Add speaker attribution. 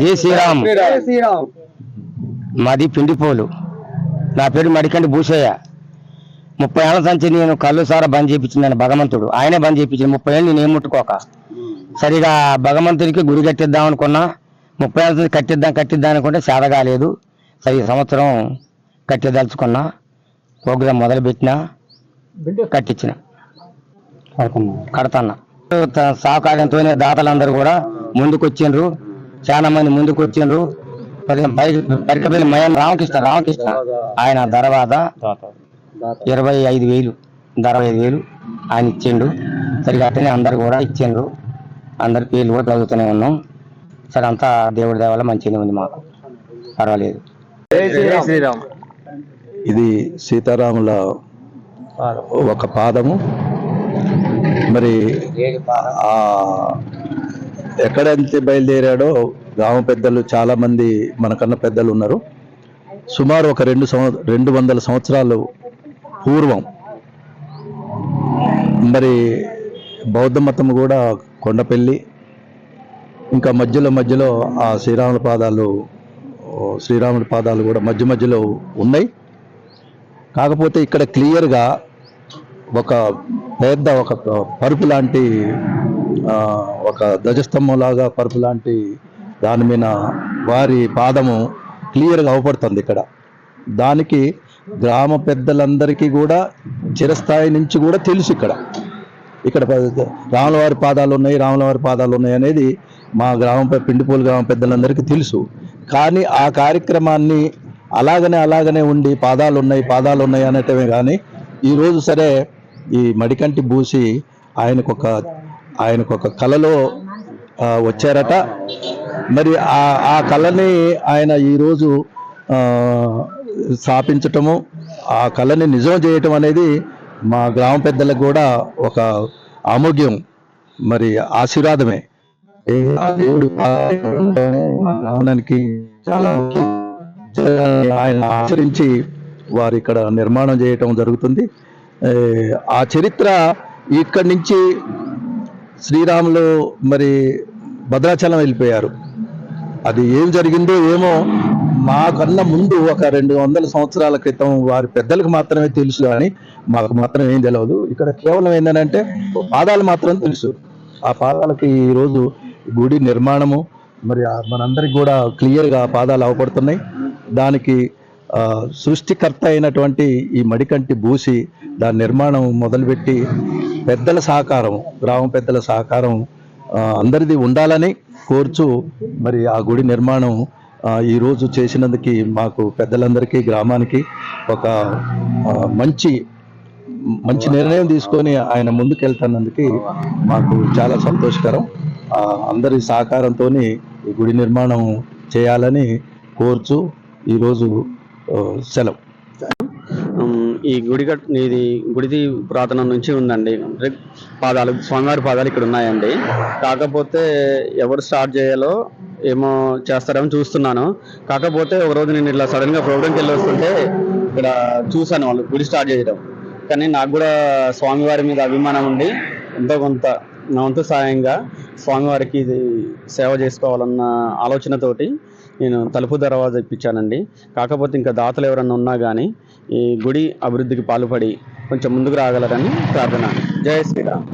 Speaker 1: జై శ్రీరామ్. మాది పిండిపోలు. నా పేరు మడికంటి భూషయ్య. 30 ఏళ్ల నుంచి నేను కళ్ళు సారా బంద్ చేయించింది భగవంతుడు. ఆయనే బంద్ చేయించింది. 30 ఏళ్ళు నేను ఏం ముట్టుకోక సరిగా భగవంతుడికి గుడి కట్టిద్దాం అనుకున్నా. 30 ఏళ్ళ నుంచి కట్టిద్దాం అనుకుంటే సేద కాలేదు. సరి సంవత్సరం కట్టిదలుచుకున్నా. ప్రోగ్రాం మొదలుపెట్టినా, కట్టించిన, కడతన్నా. సహకారంతో దాతలందరూ కూడా ముందుకు వచ్చిండ్రు. చాలా మంది ముందుకు వచ్చిండ్రు. పరికపల్లి మయం రామకృష్ణ ఆయన తర్వాత 25,000 ఆయన ఇచ్చిండు. సరిగా అట్టనే అందరు కూడా ఇచ్చిండ్రు. అందరి పేర్లు కూడా చదువుతూనే ఉన్నాం. సరే అంతా దేవుడి దేవాల మంచిగానే ఉంది, మాకు పర్వాలేదు.
Speaker 2: శ్రీరామ్. ఇది సీతారాముల ఒక పాదము. మరి ఎక్కడంతే బయలుదేరాడో గ్రామ పెద్దలు చాలా మంది మనకన్నా పెద్దలు ఉన్నారు. సుమారు ఒక 200 సంవత్సరాలు పూర్వం మరి బౌద్ధ మతం కూడా కొండపల్లి, ఇంకా మధ్యలో ఆ శ్రీరాముడి పాదాలు కూడా మధ్యలో ఉన్నాయి. కాకపోతే ఇక్కడ క్లియర్గా ఒక పెద్ద ఒక పరుపు లాంటి ఒక ధ్వజస్తంభం లాగా పరుపు లాంటి దాని మీద వారి పాదము క్లియర్గా అవపడుతుంది ఇక్కడ. దానికి గ్రామ పెద్దలందరికీ కూడా చిరస్థాయి నుంచి కూడా తెలుసు. ఇక్కడ రాములవారి పాదాలు ఉన్నాయి అనేది మా పిండిపోలు గ్రామ పెద్దలందరికీ తెలుసు. కానీ ఆ కార్యక్రమాన్ని అలాగనే ఉండి పాదాలు ఉన్నాయి అనటమే కానీ ఈరోజు సరే ఈ మడికంటి భూసి ఆయనకొక కళలో వచ్చారట. మరి ఆ కళని ఆయన ఈరోజు స్థాపించటము, ఆ కళని నిజం చేయటం అనేది మా గ్రామ పెద్దలకు కూడా ఒక ఆమోగ్యం, మరి ఆశీర్వాదమే. గ్రామానికి చాలా ముఖ్యం. ఆయన ఆచరించి వారు ఇక్కడ నిర్మాణం చేయటం జరుగుతుంది. ఆ చరిత్ర ఇక్కడి నుంచి శ్రీరాములు మరి భద్రాచలం వెళ్ళిపోయారు. అది ఏం జరిగిందో ఏమో మాకన్నా ముందు ఒక 200 సంవత్సరాల క్రితం వారి పెద్దలకు మాత్రమే తెలుసు, కానీ మాకు మాత్రం ఏం తెలియదు. ఇక్కడ కేవలం ఏంటంటే పాదాలు మాత్రం తెలుసు. ఆ పాదాలకి ఈరోజు గుడి నిర్మాణము మరి మనందరికి కూడా క్లియర్గా పాదాలు అవపడుతున్నాయి. దానికి సృష్టికర్త అయినటువంటి ఈ మడికంటి భూసి దాని నిర్మాణం మొదలుపెట్టి పెద్దల సహకారం, గ్రామ పెద్దల సహకారం అందరిది ఉండాలని కోరుచు మరి ఆ గుడి నిర్మాణం ఈరోజు చేసినందుకు మాకు పెద్దలందరికీ గ్రామానికి ఒక మంచి నిర్ణయం తీసుకొని ఆయన ముందుకెళ్తున్నందుకు మాకు చాలా సంతోషకరం. అందరి సహకారంతో ఈ గుడి నిర్మాణం చేయాలని కోరుచు ఈరోజు సెలవు.
Speaker 3: ఈ గుడిది పురాతనం నుంచి ఉందండి. స్వామివారి పాదాలు ఇక్కడ ఉన్నాయండి. కాకపోతే ఎవరు స్టార్ట్ చేయాలో ఏమో చేస్తారేమో చూస్తున్నాను. కాకపోతే ఒక రోజు నేను ఇట్లా సడన్ గా ప్రోగ్రామ్కి వెళ్ళి వస్తుంటే ఇక్కడ చూశాను వాళ్ళు గుడి స్టార్ట్ చేయడం. కానీ నాకు కూడా స్వామివారి మీద అభిమానం ఉండి ఎంతో కొంత నా వంతు సాయంగా స్వామివారికి ఇది సేవ చేసుకోవాలన్న ఆలోచనతోటి నేను తలుపు దర్వాజా ఇప్పించానండి. కాకపోతే ఇంకా దాతలు ఎవరన్నా ఉన్నా కానీ ఈ గుడి అభివృద్ధికి పాల్పడి కొంచెం ముందుకు రాగలరని ప్రార్థన. జై శ్రీరామ్.